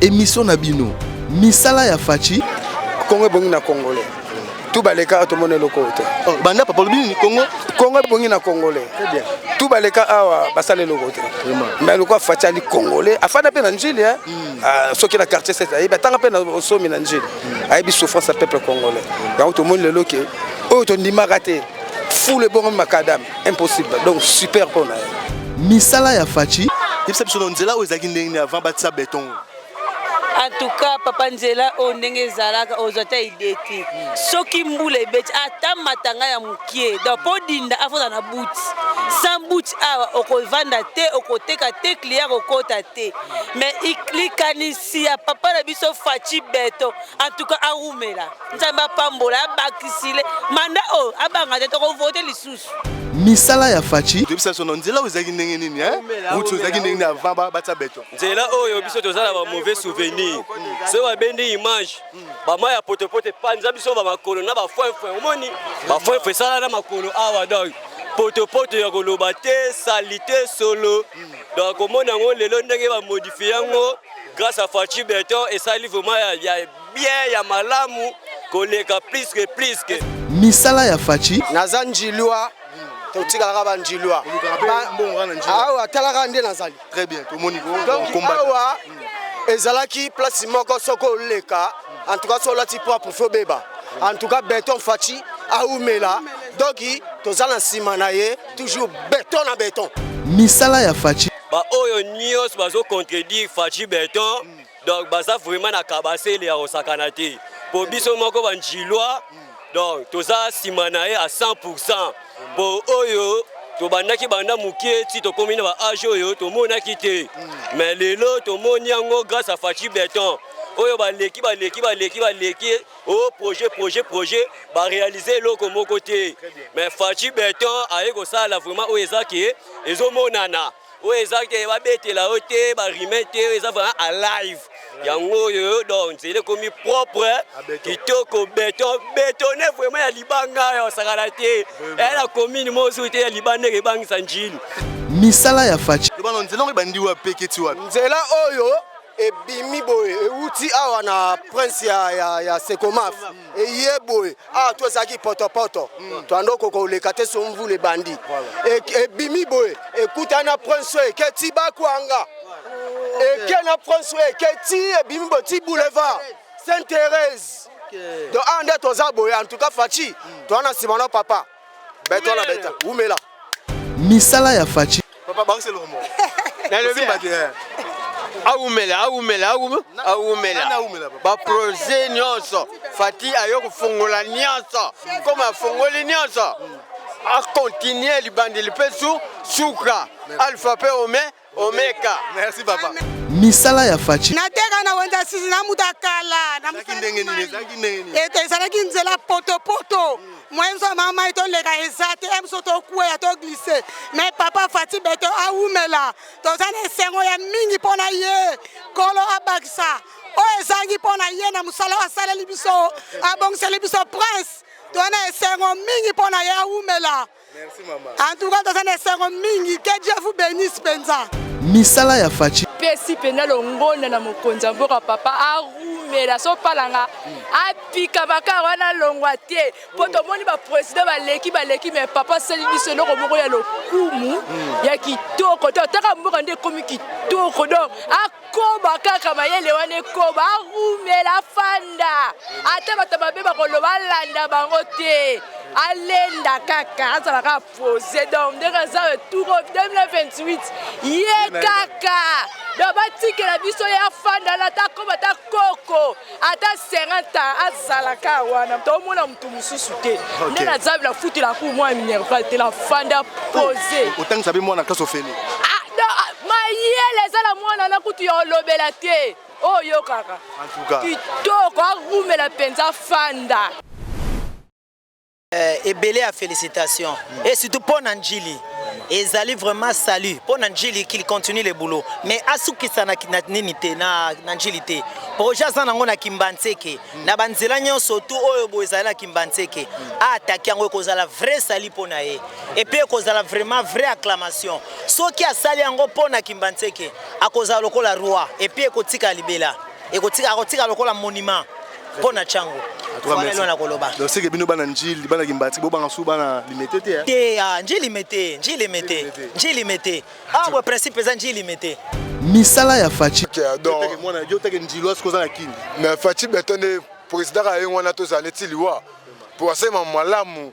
émission Nabino misala ya Fachi Congo bongi na congolais tout baleka tout monde le côté banda papa lobini Congo bongi na congolais très bien tout baleka awa basale le côté mais le quoi Fachi ali congolais afana pe na njili soki na quartier 7 ayi batanga pe na somi na njili ayi bi souffrance peuple congolais donc tout monde le loké o to ndima raté fou le bon macadam impossible donc super pour na misala ya Fachi Yebisa biso na nzela ozaki ndenge avant batisa béton. En tout cas, papa Nzela ondenge zalaka ozata ideti. Soki mbule ebeti ata matanga ya mukie. Donc podinda afoza na buti. Sans buti awa okovanda te, okoteka te, client okota te. Mais iklikanisi ya papa na biso Fachi Beton. En tout cas aumela. Nzamba pambola bakisile. Manda o abanga te to voter lisusu. misala ya Fachi Yebisa biso na nzela ozaki ndenge nini Utu ozaki ndenge avant batisa béton. Nzela oyo biso tozala ba mauvais souvenir. Se wa bendi image. Ba ma ya potepote panza biso ba makolo na ba foin omoni. Ba foin sala na makolo awa donc. Potepote ya koloba te salité solo. Donc omona ngo lelo ndenge ba modifier yango grâce à Fachi Beton et ça livre ya bien ya malamu koleka plus que. misala ya Fachi nazanjilwa totika ba njilwa awa talaka nde nazali Très bien, tout le monde combat awa ezalaki place moko soko leka en tout cas sur la type pour faire beba en tout cas béton Fachi aumela donc tozala sima na ye toujours béton na béton misala ya Fachi Ba oyo nyos bazo contredire Fachi Beton donc baza vraiment na kabase le ya osakana te po biso moko banjilwa donc toza simana ye à 100% po oyo to bandaki banda mukie ti to komina ba age oyo to monaki te mais lelo to moni yango grâce à Fachi Beton oyo baleki oh projet ba réaliser loko moko te mais Fachi Beton aye ko sala vraiment oyo ezaki ezomonana oyo ezaki ba betela ote ba rimete eza vraiment à live yango yo donc c'est comme propre kitoko bétonné vraiment ya libanga ya sakala te la commune mosu te ya libane ke bangisa njili misala ya Fachi Bana nzela ngo bandi wa peketi wa. nzela oyo ebimi boye euti awa na prince ya Sekomaf eye boye to ezaki poto to andoko ko leka te so mvule bandi ebimi boye ekutana prince eketi bakwanga ekena prince eketi ebimi boti boulevard Sainte-Thérèse do ande toza boye en tout cas Fachi to ana simana papa beto la beta umela misala ya Fachi Papa bang c'est le roman. Na le bien. Aumela. Ba projet nyonso. Fati ayo kufungola nyonso. Comme afungoli nyonso. A continuer libandi lipesu suka. Alpha pe omeka. Merci papa. misala ya Fachi nateka na wenda sisi na mutakala na Zaki ndenge. ezalaki nzela poto mwenzo mama itoleka ezate emso to kuya to glisser mais papa Fachi Beton aumela tozana esengo ya mingi pona ye kolo abakisa o ezangi pona ye na musala asala libiso abongiseli biso prince tona esengo mingi pona ye aumela. Merci maman. En tout cas tozana esengo mingi que Dieu vous bénisse penza misala ya Fachi pesi pena longonda na mokonza mboka papa arumela so palanga apika baka wana longwa te po tomoni ba président baleki mais papa seli biso loko moko ya lokumu ya kitoko to taka mboka nde komi kitoko donc akoba kaka mayele wana koba arumela fanda ata bato babe bakoloba landa bango te alenda kaka azalaka posé donc ndenge za retour 2028 ye kaka donc batikela biso ya fanda na takoba ta koko ata 50 azalaka wana tomona mutu mususu te nde na zabi la futi la ku mwa minerval te la fanda posé Autant que ça be moi na classe au fini. mayele ezala mwana na kutu ya olobela te oyo kaka En tout cas. kitoko arumela penza fanda Ebele à félicitations et surtout pour Nanjili ezali vraiment salut pour Nanjili qu'il continue le boulot mais asuki sana ninite na Nanjili te projet sana ngo na Kimbantseke na banzela nyonso tout oyo boezala na Kimbantseke attaquer ngo kozala vrai salut pour na ye et puis kozala vraiment vraie acclamation soki asali ngo pour na Kimbantseke akozala lokola roi et puis ekotika libela ekotika lokola monument pona chango. Donc c'est que bino bana njili bana kimbati bo bana suba na limité te. Njili limité. Ah ouais principe za njili limité. Misala ya Fachi. Donc moi na yo take njilo askoza na kini. Mais Fachi betone président ka yengwana to za letiliwa. Pour ça malamu.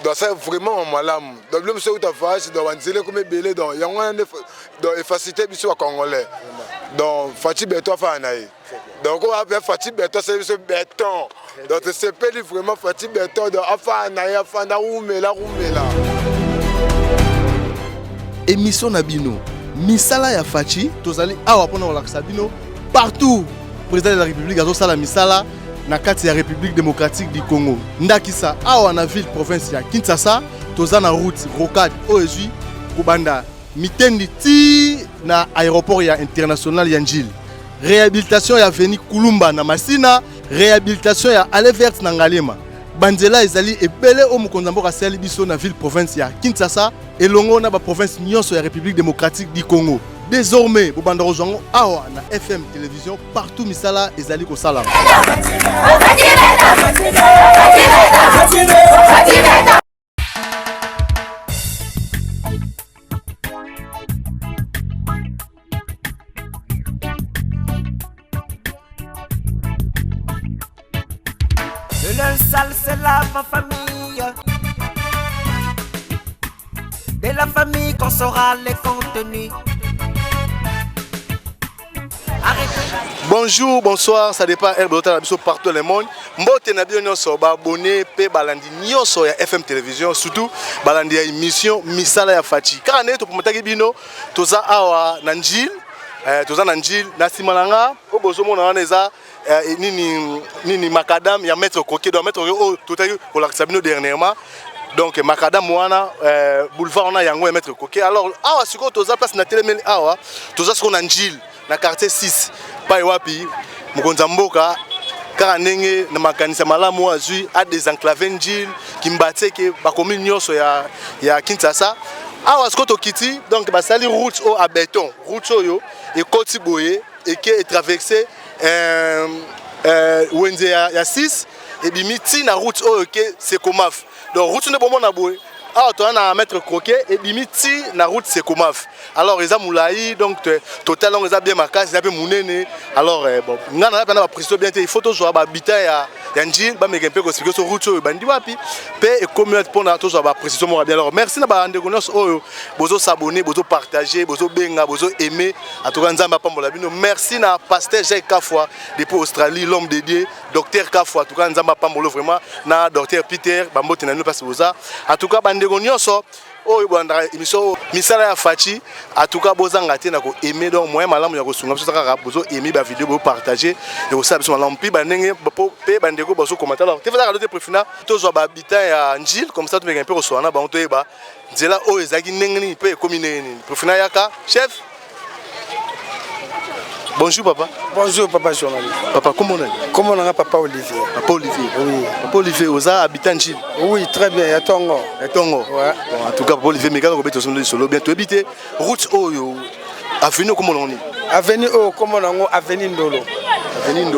Donc c'est vraiment malamu. Donc le monsieur uta fache dans wanzele comme belé dans yangwana dans efficacité biso wa congolais. Donc Fachi beto fa naï. Donc on va faire Fachi beto c'est béton. Donc c'est pas vraiment Fachi beton donc afa naï afa na rumela. Émission Nabino. Misala ya Fachi. Tozali awa pona olakisa bino partout. Président de la République azo sala misala na kati ya République démocratique du Congo. Ndakisa awa na ville province ya Kinshasa. Toza na route rocade oezui kubanda mitendi ti na aéroport ya international ya Njili. Réhabilitation ya Veni Kulumba na Masina, réhabilitation ya Allée Verte na Ngalema. Banzela ezali ebele o mokonzi mboka sali biso na ville province ya Kinshasa elongo na ba province nyonso ya République démocratique du Congo. Désormais, bobanda rozwango awa na FM télévision partout misala ezali ko sala. Le linge sale, c'est là ma famille. De la famille qu'on saura les contenus. Bonjour, bonsoir, ça dépend partout dans le monde. Mbote na bio nyonso ba abonné pe balandi nyonso ya FM télévision surtout balandi ya émission Misala ya Fachi. Car on est to pomata bino toza awa na Njili, toza na Njili na simalanga o bozo mona wana eza nini macadam ya maître Coquet do maître o totaki pour la sabino dernièrement. Donc macadam wana boulevard on a yango ya maître Coquet. Alors awa siko toza place na télémel awa toza siko na Njili na quartier 6 pa wapi mokonza mboka kaka ndenge na makanisa malamu azui a désenclaver Njili kimbateke ba commune nyonso ya Kinshasa awa siko to kiti donc basali route au à béton route oyo et koti boye et qui est traversé wenze ya 6 et bimiti na route oyo ke c'est komaf donc route ne bomona boye ah tu as un maître Croquet et bimiti na route c'est komaf alors ils ont moulaï donc total on les a bien marqué c'est un peu mounene alors bon on a pas précision bien il faut toujours habitant ya Njili ba meke peu expliquer sur route oyo bandi wapi pe et communauté pour na toujours ba précision mo bien alors merci na ba ndeko nyonso oyo bozo s'abonner bozo partager bozo benga bozo aimer en tout cas nzamba pambola bino merci na pasteur Jacques Kafwa depuis Australie l'homme dédié docteur Kafwa en tout cas nzamba pambolo vraiment na docteur Peter bambote na nous parce boza en tout cas bandeko nyonso oyo banda émission Misala ya Fachi en tout cas bozanga te na ko aimer donc moyen malamu ya ko sunga biso kaka bozo aimer ba vidéo bo partager et aussi biso malamu pi bandenge pe bandeko bozo commenter alors te fata ka dote préfina tozo ba habitant ya Njili comme ça tu meka un peu reçoana ba onto eba nzela oyo ezaki ndenge pe commune ni préfina yaka chef. Bonjour papa. Bonjour papa journaliste. Papa comment on est? Comment on a papa Olivier? Papa Olivier. Oui. Papa Olivier, vous êtes habitant Njili? Oui, très bien, à Tongo. À Tongo. Ouais. Bon, en tout cas, Papa Olivier, mais quand on habite au solo, bien tu habites route Oyo. Avenue comment on est? Avenue Oyo comment on est? Avenue Ndolo.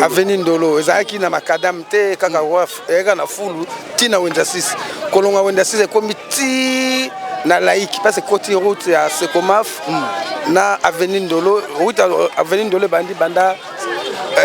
Avenue Ndolo. Ezaki na makadam te kaka waf ega na fulu tina wenda 6. Kolonga wenda 6 komiti na laïque parce que côté route ya Sekomaf na Avenue Ndolo route Avenue Ndolo bandi banda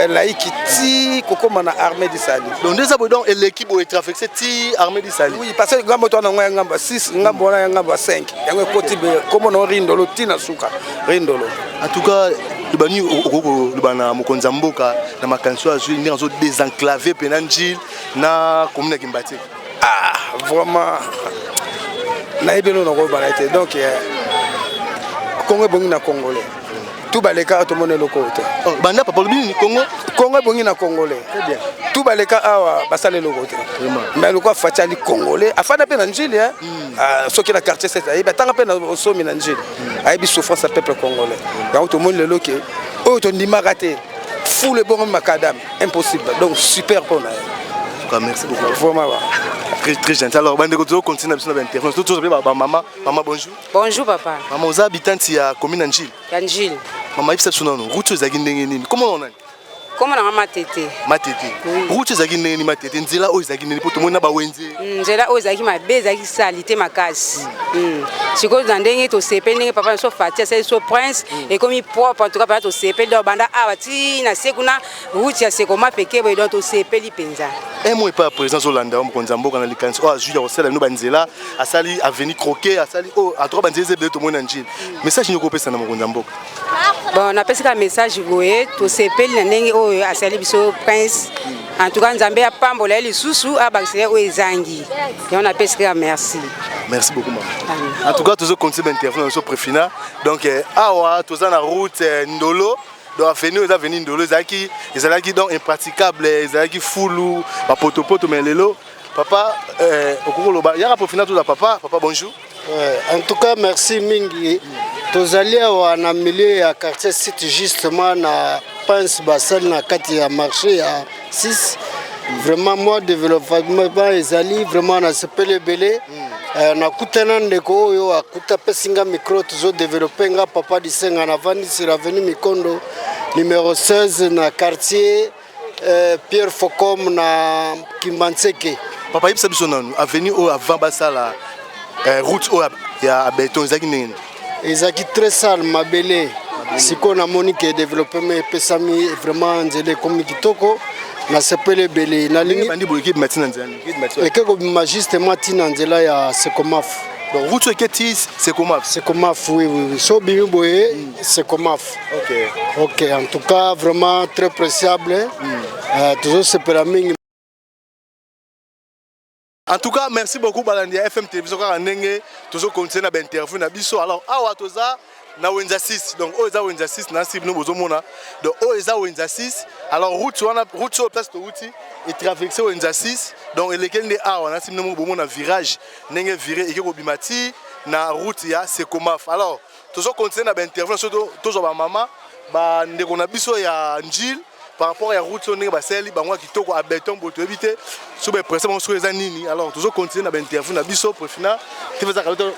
laïque ti kokoma na armée du Sali. Donc déjà donc l'équipe est traversée ti armée du Sali. Oui parce que ngambo to na ngamba 6 ngambo na ngamba 5 yango côté comme no Rindolo tina suka Rindolo. En tout cas le bani le bana mokonza mboka na makanso azui ndi nzo désenclaver pena Njili na commune Kimbati. Ah vraiment na ebelo na ko bana été donc Congo bongi na congolais. Tout baleka to mone lokote. Oh banda papa lobini Congo. Congo bongi na congolais. Très bien. Tout baleka awa basale lokote. Mais loko fatali congolais afana pe na Njili hein. Soki na quartier 7 ayi batanga pe na somi na Njili. Ayi bi souffrance peuple congolais. Donc to mone le loké. Oh to ndima raté. Fou le bon macadam impossible. Donc super bon. Merci beaucoup. Vraiment. Très gentil. Alors, on continue à l'intervention. Tout le monde, maman, bonjour. Bonjour, papa. Maman, vous êtes habitante de la commune Njili. Njili. Maman, il faut que vous route aux Aguindengeni. Comment on est? Comment on a matete? Matete. Route ezaki nini matete? Nzela o ezaki nini poto mona ba wenze. Nzela o ezaki mabe ezaki salite makasi. Siko ndenge to sepe ndenge papa so fatia c'est so prince et comme il propre en tout cas papa to sepe do banda awati na sekuna route ya sekoma peke bo do to sepe li penza. Un mois pas présent Zolanda on konza mboka na likanisi. Oh Julia osala no banzela asali avenue croquer asali oh a trois banzela de to mona njili. Message nyoko pesa na mokonza mboka. Bon, on a passé un message goye to sepeli na ndenge oyo asali biso prince. En tout cas, Nzambe a pambola li susu abakse o ezangi. Et on a passé un merci. Merci beaucoup maman. En tout cas, tous continuer d'intervenir sur Préfina. Donc awa tous na route Ndolo. Donc avenue les avenues Ndolo ezaki donc impraticable, ezaki foulou, ba poto mais lelo. Papa okoloba yaka Préfina tout la papa bonjour. En tout cas, merci mingi. Tozali na milieu ya quartier site justement na pense basal na kati ya marché ya 6. Vraiment moi développement ezali vraiment na sepele belé. Na kutana ndeko oyo akuta pesinga micro tuzo développer nga papa disenga na vandi sur avenue Mikondo numéro 16 na quartier Pierre Focom na Kimbanseke. Papa yipsa biso nanu avenue o avant basala route o ya béton ezaki nini? Ezaki très sale mabele. Siko na monique développement pesami vraiment nzele comme kitoko na sepele belé na lingi bandi boyeki matina nzani. Ekeko magiste matina nzela ya Sekomaf. Donc route eketi Sekomaf. Sekomaf oui. So bimi boye Sekomaf. OK, en tout cas vraiment très appréciable. Toujours sepela mingi. En tout cas, merci beaucoup Balandia FM Télévision car ndenge toujours continuer na interview na biso. Alors awa toza na Wenza 6. Donc oza Wenza 6 na sibino bozomona. Donc oza Wenza 6. Alors route sur place de route et traverser Wenza 6. Donc elekende awa na sibino bomona virage ndenge viré et ko bimati na route ya Sekomaf. Alors toujours continuer na interview toujours ba maman ba ndeko na biso ya Njil. Par rapport à la route, on a sali bango kitoko à béton pour te éviter sous les pressions sur les anini. Alors toujours continuer à interview na biso Préfina.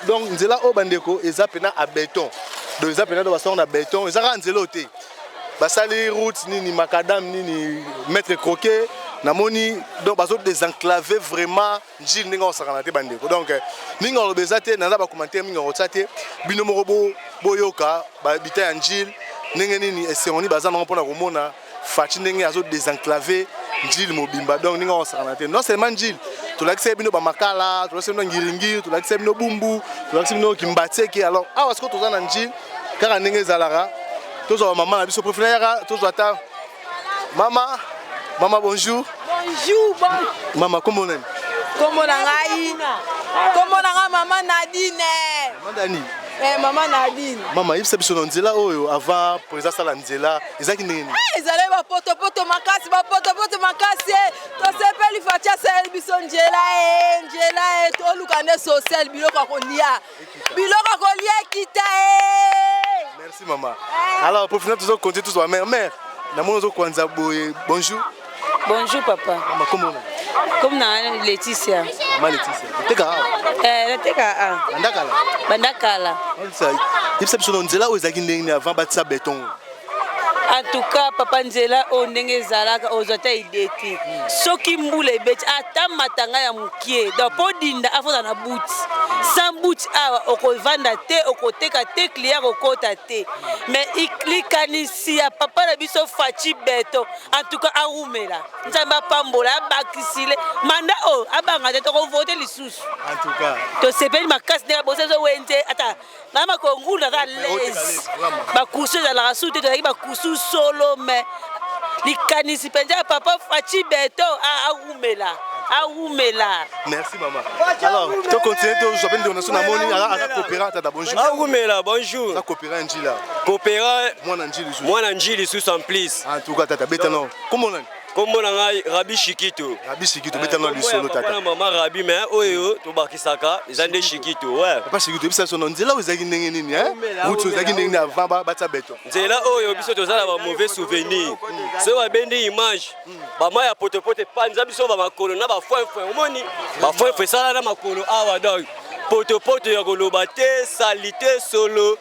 Donc nzela o bandeko eza pena à béton. Donc eza pena do baston na béton, eza ka nzela oté. Basali route ni macadam ni mettre croquet na moni donc bazo désenclaver vraiment njil ninga osakana te bandeko. Donc ninga lo bezate na ba commentaire ninga otsate bino moko boyoka ba bita njil ninga nini esengoni bazana mpona komona Fachi ndenge azo désenclaver njil mobimba donc ninga osakana te non seulement njil to lakise bino ba makala to lakise bino ngiringi to lakise bino bumbu to lakise bino kimbatseke alors awa siko tozana njil kaka ndenge zalara tozo maman na biso Préfina yaka tozo ata mama bonjour mama comment on est comment maman Nadine Maman Nadine. Maman, il s'est biso nzela oyo avant président sala nzela, ezaki nini? Ezale ba poto makasi. To sepeli fatia sel biso njela to lukane social biloko kolia. Biloko kolia kita Merci maman. Alors pour finir toujours continuer tous mère. Na mono kwanza boye. Bonjour. Bonjour papa. Maman comment on est? Comme na Laetitia. Maman Laetitia. Teka Bandakala. Il s'est biso nzela oyo ezaki ndenge avant batisa béton. En tout cas, papa Nzela o ndenge zalaka ozota ideti. Soki mbule beti ata matanga ya mukie. Da podinda afoza na buti. Sans buti awa okovanda te okoteka te client okota te. Mais iklikanisi ya papa na biso fachi beto. En tout cas aumela. Nzamba pambola bakisile. Manda o abanga te to voter lisusu. En tout cas. To sepeli makasi de bosezo wente ata na makongula za les. Bakusu za la rasute to bakusu solo mais likanisi penja papa fachi beto aumela. Merci maman. Alors, tu continues de jouer de donation à moni à coopérer tata bonjour. Aumela bonjour. À coopérer njila. Coopérer moi njili sous en plus. En tout cas tata betano. Comment on est? Kombo na ngai Rabi Shikito. Rabi Shikito betano lisolo tata. Papa maman Rabi mais oyo to bakisaka ezande Shikito ouais. Papa Shikito bisa son nzela ozaki ndenge nini hein? Mutu ozaki ndenge avant bata beto. Nzela oyo biso tozala ba mauvais souvenir. So ba bendi image. Ba maya potepote panza biso ba makolo na ba foi omoni. Ba foi sala na makolo awa donc. poto ya koloba te salité solo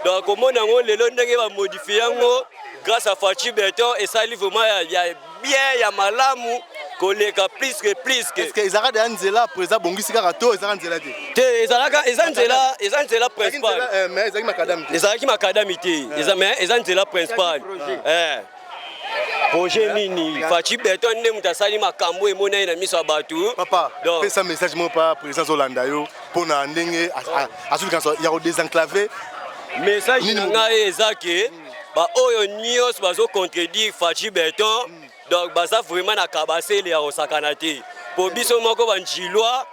donc omona ngo lelo ndenge ba modifier ngo grâce à Fachi Beton et ça livre vraiment ya bien ya malamu koleka plus que est-ce que ezaka de nzela président bongisi kaka to ezaka nzela te ezaka nzela principal mais ezaki makadam te ezaki makadam te ezaka nzela principal projet nini Fachi Beton nde mutasali makambo emona na miso bato papa pesa message mo pa président Zolanda yo pona ndenge azulikanso ya ko désenclaver message nga ezake ba oyo nyos bazo contredire Fachi Beton donc baza vraiment na kabasele ya osakana te po biso moko banjilwa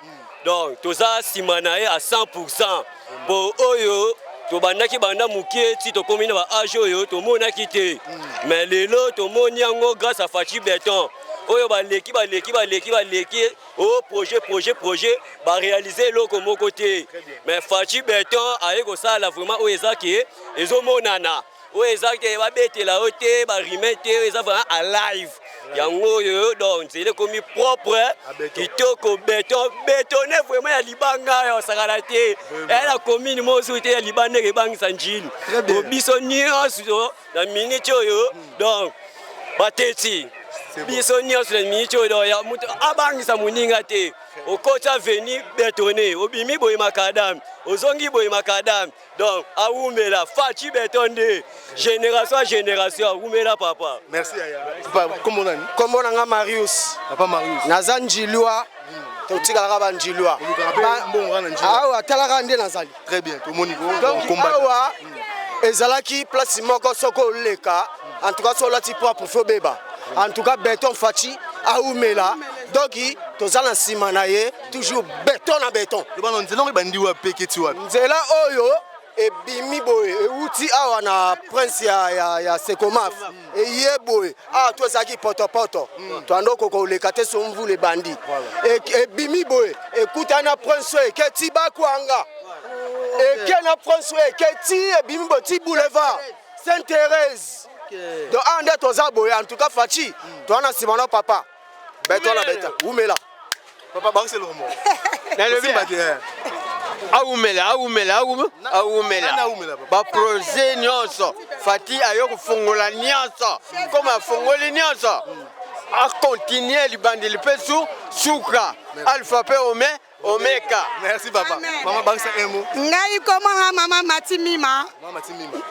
donc toza simana ye à 100% po oyo tobandaki banda mukie ti tokomi na ba age oyo tomonaki te mais lelo tomoni yango grâce à Fachi Beton oyo baleki o projet ba réaliser loko moko te mais Fachi Beton aye ko sala vraiment oyo ezaki ezomonana oyo ezaki babetela ote ba rimete eza vraiment à live yango yo donc c'est comme propre kitoko bétonné vraiment ya libanga ya sakana te la commune mo soute ya libanda ke bangisa njini biso nyonso na minute oyo donc bateti biso nyonso na minute oyo ya mutu abangisa muninga te okota veni bétonné obimi boye makadam ozongi boye makadam donc aumela Fachi Beton de génération à génération aumela papa merci papa kombo nanga Marius papa Marius nazanjilwa totikala ba njilwa awa talaka nde nazali très bien tout moni donc awa ezalaki place moko soko leka en tout cas solati propre fo beba en tout cas Beton Fachi aumela donc tozana sima na ye toujours béton na béton bana nzela bandi wa peketi wa nzela oyo ebimi boye euti awa na prince ya Sekomaf eye boye awa to ezaki poto toando koleka te so mvule bandi ebimi boye ekuta na prince eketi bakwanga eke na prince eketi ebimi boti boulevard Sainte-Thérèse donc ande toza boye en tout cas Fachi toana simana papa Beton la beta umela papa bangse le romo na le bien aumela ba projet nyonso Fati ayo kufungola nyonso comme afungoli nyonso a continuer libandi lipesu suka alpha pe omeka merci papa mama bangsa emo ngai koma mama Matimima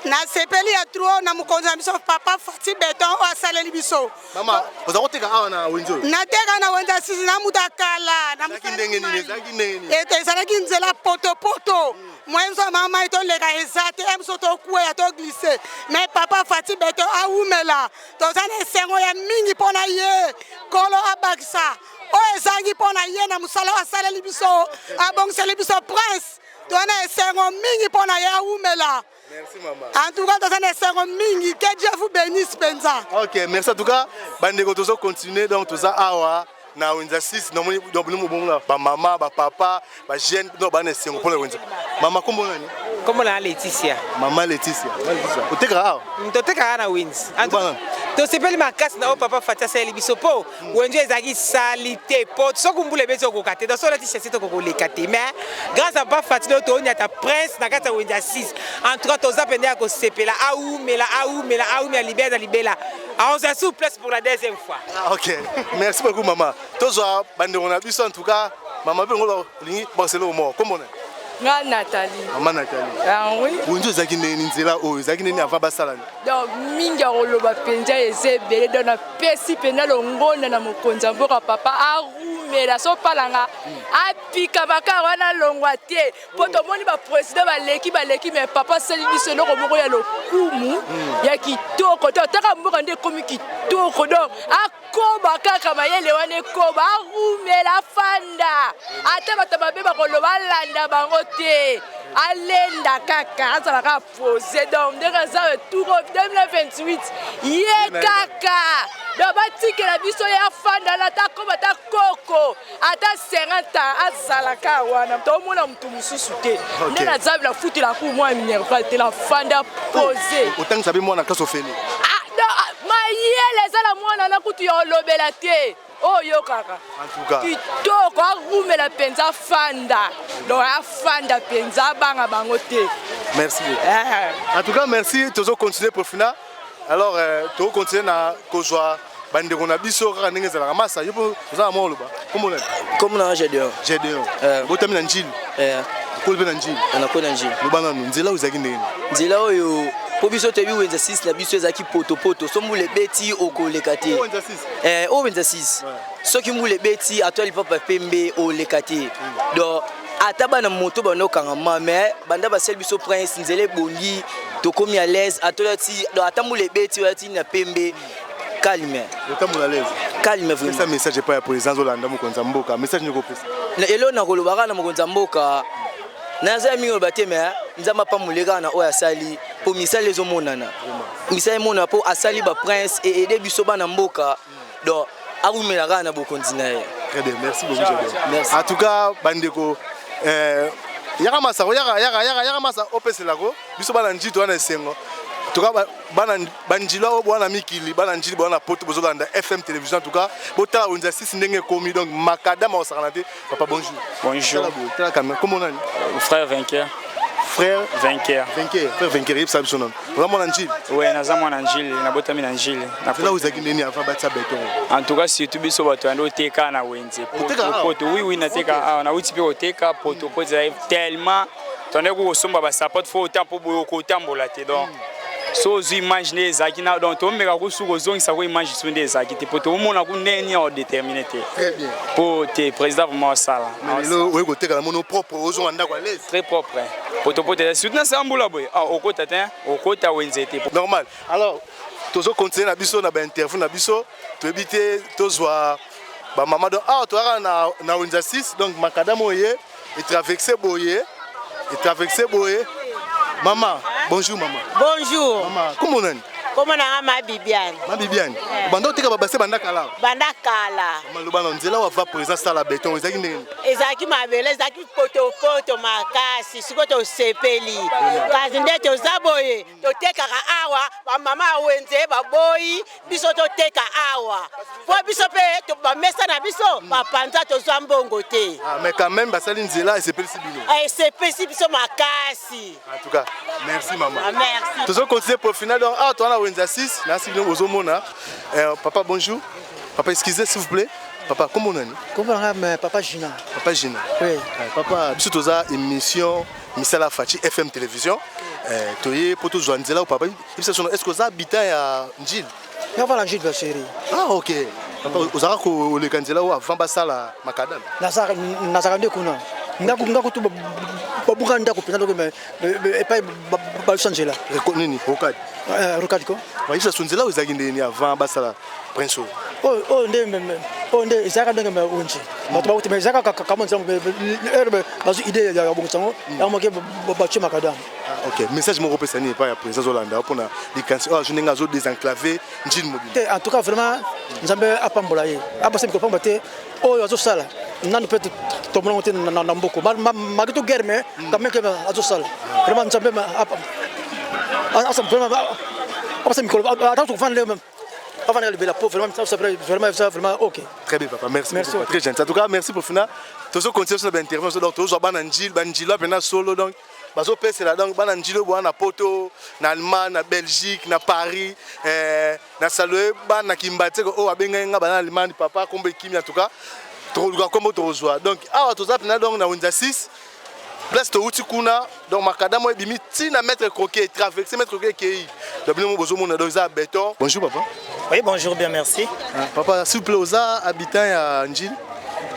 na sepeli ya tro na mukonza biso papa Fachi Beton o asaleli biso mama ozakoteka awa na wenzo na teka na wenza sisi na mutakala na ndenge nini eto ezalaki nzela poto mwenzo mama ito leka ezate emso to kuya to glisser mais papa Fachi Beton aumela tozana esengo ya mingi pona ye kolo abakisa o ezangi pona ye na musala asaleli biso abongiseli biso prince tona esengo mingi pona ye aumela. Merci maman. En tout cas, dans un instant mingi, que Dieu vous bénisse Penza. OK, merci en tout cas. Bandeko tozo continuer donc tout ça awa na wenza 6 na moni donc ba maman, ba papa, ba jeune no ba na sengo pour le wenza. Mama kombo nani? Kombo na Laetitia. Maman Laetitia. Oteka awa. Toteka na wins. To sepeli makasi na o papa Fatia sali biso po wenzo ezaki salité po sokumbule bezo kokate dans solati chassi to kokolekate mais grâce à papa Fatia to nya ta prince na kata wenza 6 en tout cas to zapende ya ko sepela aumela libela on se souplesse pour la deuxième fois. OK, merci beaucoup maman. Tozwa bande on a biso en tout cas maman pe ngolo lingi Barcelone mo komona. Nga Nathalie. Maman Nathalie. Ah oui. Wenzo zaki neni nzela o zaki neni avant basala. Donc mingi oloba penza ezebele dans na pesi pena longonda na mokonza mboka papa arumela so palanga apika baka wana longwa te poto moni ba président baleki mais papa seli biso loko moko ya lokumu ya kitoko to taka mboka nde komi kitoko donc akoba kaka mayele wana koba arumela fanda ata batababe bakoloba landa bango te alenda kaka azalaka posé donc ndenge za retour 2028 ye kaka donc batikela biso ya fanda na ta koba ta koko ata 50 azalaka wana tomona mutu mususu te nde na zabi la futi la ku mwa minerval te la fanda posé autant que ça be mwana kaso feli mayele ezala mwana na kutu ya olobela te oyo kaka kitoko arumela mpenza fanda donc afanda mpenza banga bango te. Merci beaucoup. En tout cas merci toujours continuer pour finir. Alors tu continuer na kozwa bande kona biso kaka ndenge ezalaka masa yo za molo ba comme na Gédéon botami na njili kolbe na njili anakola njili lobana nzela uzaki ndenge nzela oyo po biso tebi wenza 6 na biso ezaki poto so mule beti okoleka te o wenza 6 soki mule beti atwali papa pembe oleka te donc ata bana moto banokanga ma mais banda basel biso prince nzela bongi tokomi à l'aise atolati donc ata mule beti olati na pembe calme yotamula l'aise calme vraiment ça message pas pour les Anzolanda mokonza mboka message nyoko pesa elo na kolobaka na mokonza mboka naza mingo bateme nzamba pa muleka na oya sali po misali ezomonana misali mona po asali ba prince et aider biso bana mboka donc abumelaka na bokonzi na ye. Très bien, merci beaucoup. Merci. En tout cas bandeko yaka masa yaka masa opese lako biso bana njito wana esengo en tout cas banjilo bwana mikili bana njili bwana poto bozolanda FM télévision en tout cas botala onza 6 ndenge komi donc makadama osakanate papa bonjour. Bonjour. Comment on a frère vainqueur. Frère vainqueur. Frère vainqueur yeb sabi sonon. Vraiment na njili. Oui, naza mwana njili na botami na njili. Na fela uzaki nini avant batsa beton. En tout cas surtout biso bato ando teka na wenze. Poto oui na teka na uti pe oteka poto tellement tonne ko somba ba support fo autant pour ko tambola te donc so zu imaginer zaki na donc to meka ko suko zongi sa ko imaginer sonde zaki te poto mona ko neni o déterminé te. Très bien. Pour te président vraiment sala. Lo we ko teka na mono propre ozo anda kwa l'aise. Très propre. Poto surtout na sambula boy. Ah okota te okota wenze te. Normal. Alors tozo continuer na biso na ba interview na biso to ebite tozwa ba mama donc to ara na wenza 6 donc makadamo ye et traverser boye. Et traversé boye. Maman, bonjour maman. Bonjour. Maman, comment on est? Comment on a ma Bibiane? Ma Bibiane. Bando teka babase banda kala. Banda kala. Maman lobana nzela wa va présence à la béton ezaki ndenge. Ezaki mabele ezaki poto makasi siko to sepeli. Kazi ndeto zaboye to teka awa ba mama wenze ba boyi biso to teka awa. Po biso pe to ba mesa na biso ba panza to zwambongo te. Ah mais quand même basali nzela et sepeli bino. Eh sepeli biso makasi. En tout cas, merci maman. Ah, merci. Toujours continuer pour finir donc toi na wenza 6 na sibino ozomona. Papa bonjour. Papa excusez s'il vous plaît. Papa comment on est? Comment on est papa Gina? Papa Gina. Oui. Papa biso toza émission Misala Fachi FM télévision. Toye poto Joanzela ou papa. Est-ce que ça habitant à Njil? Non voilà Njil chérie. Ah OK. Papa ozara ko le kanzela ou avant basala makadam. Nazara ndekuna. Ngaku tu babuka ndako pena donc mais epai ba changer là. Nini rokad. Rokad ko. Ba isa sonzela ozaki ndeni avant basala prince. Nde ezaka ndenge me unji. Bato ba utima ezaka kama nzango herbe bazu idée ya bongo ya moke ba chema makadam. OK, message mon repesa ni pas ya président Hollande pour na likansi je n'enga zo désenclaver njil mobile. En tout cas vraiment nzambe apambola ye. Abase ko pamba te o yazo sala. Nanu peut tomona monter na mboko. Magito guerre mais quand même que yazo sala. Vraiment nzambe apa. Asa vraiment abase mi ko attends to fan le même. Avant de lever la peau, vraiment OK. Très bien, papa. Merci. Très gentil. En tout cas, merci pour finir. Toujours continuer sur l'intervention. Donc, toujours bananjil, maintenant solo. Donc, bazo pèse là. Donc, bananjil, na Poto, na Allemagne, na Belgique, na Paris, na Saloé, na Kimbate, oh, abenga na Allemagne, papa, comme Kimi en tout cas. Comme tu reçois. Donc, tous ça, donc, na Winza 6. Place to utikuna donc makadamo ebimi tina mettre croquet traverser mettre croquet qui donc nous besoin mon donc ça béton. Bonjour papa. Oui bonjour bien merci. Papa s'il vous plaît aux habitants à Njili.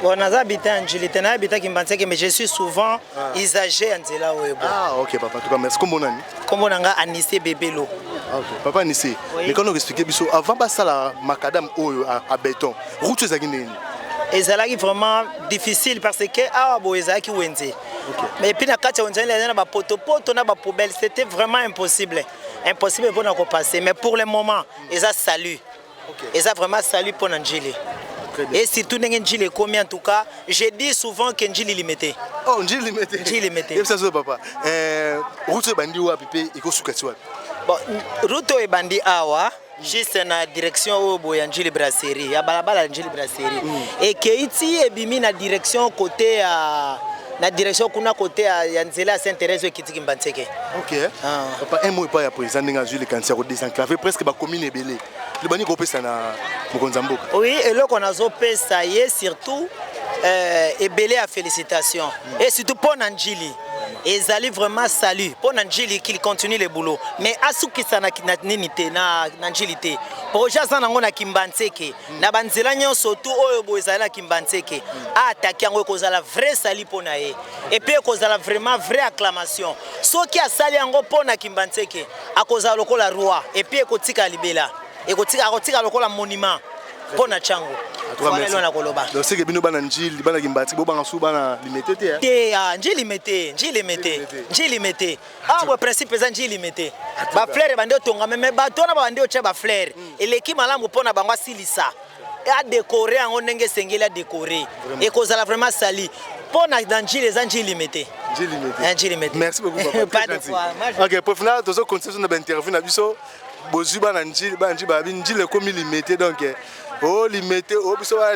Bon on a habité à Njili tena habité Kimbantseke mais je suis souvent usagé en Nzela Webo. Ah OK papa en tout cas merci comment on Comment on a Anissé Bébélo. OK papa Anissé. Mais quand on expliquer biso avant basa la macadam oyo à béton route ezaki nini. Et ça est vraiment difficile parce que ah bon ezaki wenze. Mais puis na kati on a ba poto na ba poubelle c'était vraiment impossible pour nous passer mais pour le moment ils a salut. Ils a vraiment salut pour Njili. Et surtout Njili combien en tout cas je dis souvent que Njili limité. Oh Njili limité. Njili limité. Et ça papa route bandi wa pipe iko sukati wa. Bon route e bandi awa juste na direction oyo boye ya Njili Brasserie ya balabala ya Njili Brasserie ekeiti ebimi na direction côté ya na direction kuna côté ya nzela ya Saint-Thérèse ekitiki Mbantseke. OK. Papa un mot pas ya président nga Jules Kantia ko désenclaver presque ba commune ebele. Le bani ko pesa na mokonza mboka. Oui, eloko nazo pesa ye surtout ebele à félicitations et surtout pour Njili. Ezali vraiment salut pour Njili qu'il continue le boulot mais asukisa na nini na Njili te projet za nango na Kimbantseke na banzela nyonso tu oyo boezala na Kimbantseke attaquer yango kozala vrai salut pour na ye et puis kozala vraiment vraie acclamation soki asali yango pour na Kimbantseke akozala lokola roi et puis ekotika libela ekotika lokola monument pour na chango. Donc c'est que bino bana Njili bana Kimbati bo bana su bana limité te. Te Njili limité. Ah ouais principe za Njili limité. Ba fleur bande tonga mais ba tona ba bande ocha ba fleur. Eleki malamu pona bangwa silisa. A décorer en ndenge sengeli a décorer. Et kozala vraiment sali. Pona dans Njili za Njili limité. Njili limité. Merci beaucoup papa. Pas de quoi. OK, pour finir tozo continuer na interview na biso. Bozu bana Njili ba Njili komi limité donc oh limité oh biso bana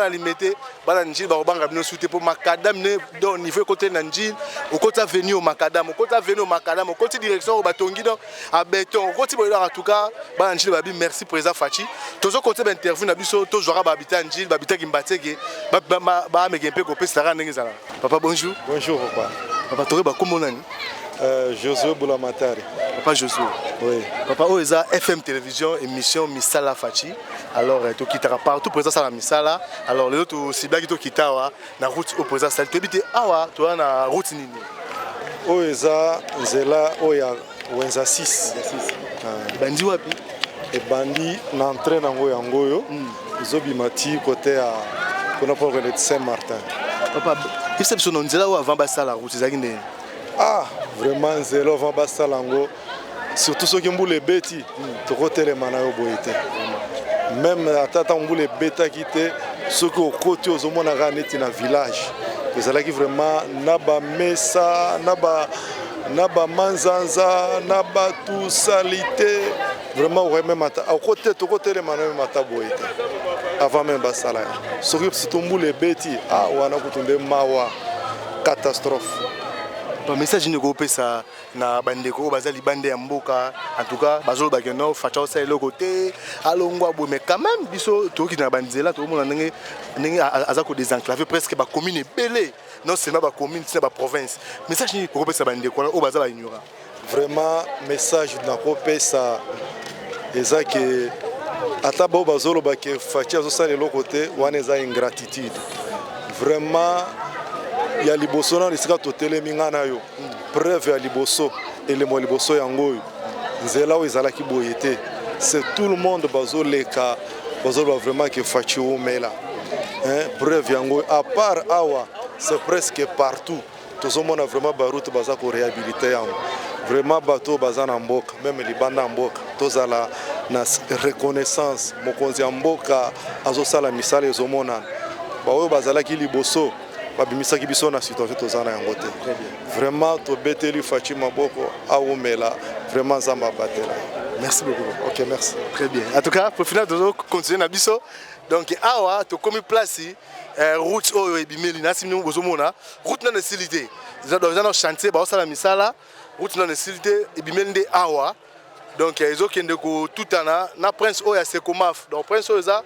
limité bana Njili ba obanga bino souté pour macadam ne don niveau côté na Njili au côté avenue au macadam au côté direction au batongi donc à béton au côté en tout cas bana Njili babi merci président Fachi tozo côté interview na biso to jora ba habitant Njili ba habitant Kimbatseke ba megempe ko pesa ra ndenge zala. Papa bonjour. Bonjour papa. Papa tore ba komo nani? Josué Boulamatari. Papa Josué. Oui. Papa Oeza FM télévision émission Misala Fachi. Alors tu quittera partout présence à la Misala. Alors les autres aussi bien qui to quittawa na route au présence ça tu habite awa tu na route nini. Oeza nzela oya wenza 6. Bandi wapi? Et bandi na entrée nango yangoyo. Zobimati côté à kuna pour le Saint-Martin. Papa, il s'est besoin nzela ou avant basa la route ezaki ndeni. Ah, vraiment zéro va basta lango. Surtout ceux qui ont les bêtis, tu côté les manayo boité. Même à tata on les bêta quitté, ceux qui au côté aux hommes na ganeti na village. Vous allez qui vraiment naba mesa, naba manzanza, naba tout salité. Vraiment ouais même à côté tu côté les manayo mata boité. Avant même basta là. Ceux qui sont les bêtis, ah wana kutumbe mawa catastrophe. Ton message ne go pesa na bandeko bazali bande ya mboka en tout cas bazolo bakeno facha ça le côté alongwa bo mais quand même biso to ki na banzela to mona ndenge azako désenclaver presque ba commune belé non c'est ba commune c'est ba province message ni go pesa bandeko o bazala ignora vraiment message na ko pesa ezake ata bo bazolo bake facha zo ça le côté wana za ingratitude vraiment ya liboso na lisika totelemi nga na yo preuve ya liboso elemo liboso yango nzela o ezalaki boye te c'est tout le monde bazoleka bazoba vraiment que Fachi omela preuve yango à part awa c'est presque partout tozomona vraiment baroute baza ko réhabiliter yango vraiment bato baza na mboka même libanda mboka tozala na reconnaissance mokonzi ya mboka azosala misala ezomona baoyo bazalaki liboso babimisaki biso na situation tozana yango te vraiment tobeteli Fachi maboko aomela vraiment zamba batela. Merci beaucoup. OK, merci. Très bien. En tout cas, pour finir de continuer na biso donc awa to komi place route oyo ebimeli na simino bozomona route na necessité dans un chantier ba osala misala route na necessité ebimeli nde awa donc ezokende ko tutana na prince oyo ya Sekomaf donc prince oyo za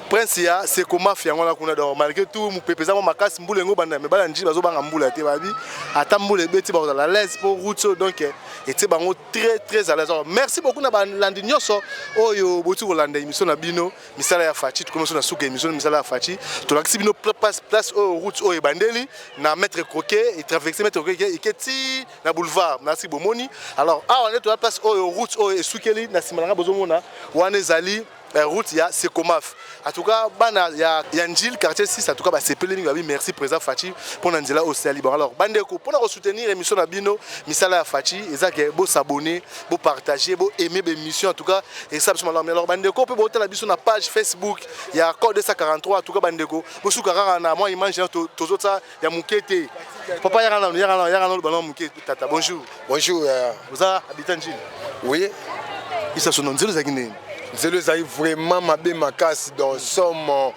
prince ya Sekomaf yango na kuna donc malgré tout mu pepeza mo makasi mbule ngo banda me bala Njili bazobanga mbula te babi ata mbule beti ba la l'aise pour route donc était bango très à l'aise. Merci beaucoup na balandi nyoso oyo botu kolanda émission na bino misala ya Fachi tukomeso na suka émission misala ya Fachi to lakisi bino place oyo route oyo bandeli na maître croquet et traverser maître croquet iketi na boulevard merci bomoni alors on est to la place oyo route oyo esukeli na simalanga bozomona wana ezali route ya Sekomaf. En tout cas, bana ya Njili quartier 6 en tout cas ba sepeli mingi merci président Fachi pour nzela au libre. Alors bandeko pour soutenir émission na bino misala ya Fachi ezake bo s'abonner, bo partager, bo aimer l'émission en tout cas et ça absolument alors bandeko peut boter la biso na page Facebook ya code 243 en tout cas bandeko bo sukara na moi image tozo ça ya mukete. Papa yara na ballon mukete tata bonjour. Bonjour. Vous êtes habitant Njili? Oui. ça son nzelo ezaki nini nzelo ezali vraiment mabe makasi dans somme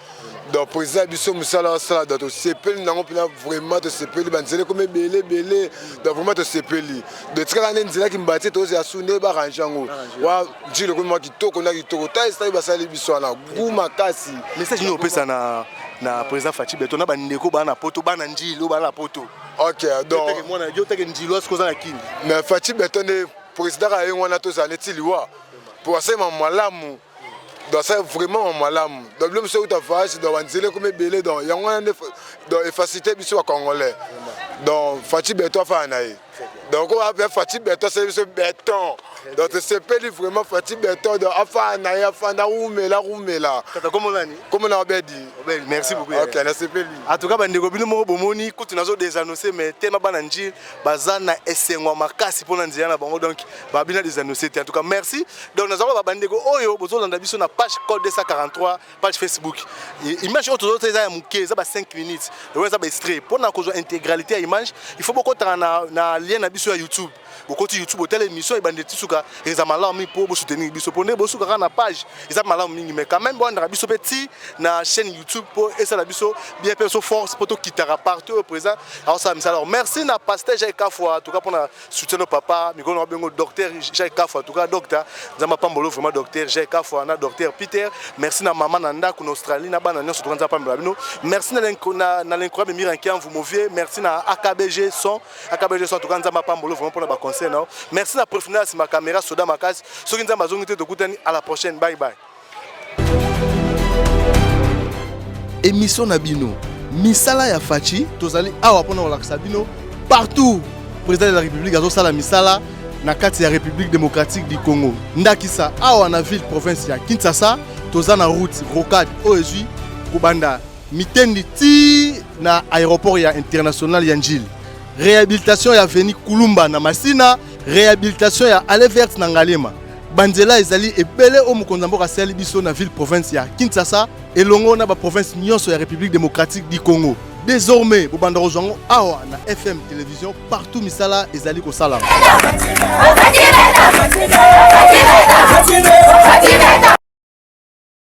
dans président biso musala sala dans to sepeli nango pina vraiment to sepeli banzele comme belé dans vraiment to sepeli de tika na nzela ki mbati to ya sune ba ranjango wa njilo comme moi kitoko na kitoko ta ça ba sala biso na gu makasi message ni opesa na président Fachi Beton na bandeko bana poto bana njilo bana poto. OK donc yo teke njilo asko za kini mais Fachi Beton président a ngwana to za letiliwa pour ça malamu donc c'est vraiment malamu donc le monsieur uta fache dans banzele comme belé dans yangwana dans efficacité biso congolais donc Fachi Beton fa naï donc on appelle Fachi Beton c'est béton donc c'est peli vraiment Fachi Beton donc afa naï afa na roumela kata comme nani comme na obedi merci beaucoup. OK na c'est peli en tout cas bandeko bino mo bomoni kuti nazo désannoncer mais tellement bana njil bazana esengwa makasi pona nzela na bango donc ba bina désannoncer en tout cas merci donc nous avons ba bandeko oyo bozo landa biso na page code 243 page Facebook image auto autres ça ya muke ça ba 5 minutes ouais ça ba extrait pour na cause intégralité à image il faut beaucoup na lien na biso ya YouTube beaucoup de YouTube hôtel émission et bandeti suka les amala mi pour soutenir biso pour ne bosu ka na page ils a malamu mingi mais quand même bon na biso petit na chaîne YouTube pour et ça la biso bien perso force pour tout quitter partout au présent alors ça alors merci na pasteur Jacques Kafwa en tout cas pour na soutien au papa mi kono bengo docteur Jacques Kafwa en tout cas docteur nzamba pambolo vraiment docteur Jacques Kafwa na docteur Peter merci na maman nanda ko Australie na bana nyonso to nzamba pambolo bino merci na l'incroyable Mirankian vous moviez merci na AKBG son en tout cas nzamba pambolo vraiment pour na ba conseil non merci na professionnel ma caméra soda makas soki nzamba zongite to kutani à la prochaine bye bye. Émission Nabino, misala ya Fachi, tozali awa pona olakisa bino partout. Président de la République azo sala misala na kati ya République démocratique du Congo. Ndakisa awa na ville province ya Kinshasa, tozana route rocade oezui kubanda mitendi ti na aéroport ya international ya Njili. Réhabilitation ya Veni Kulumba na Masina, réhabilitation ya Allée Verte na Ngalema. Banzela ezali ebele o mokonza mboka sali biso na ville province ya Kinshasa elongo na ba province nyonso ya République démocratique du Congo. Désormais bobanda rozango awa na FM télévision partout misala ezali ko salama.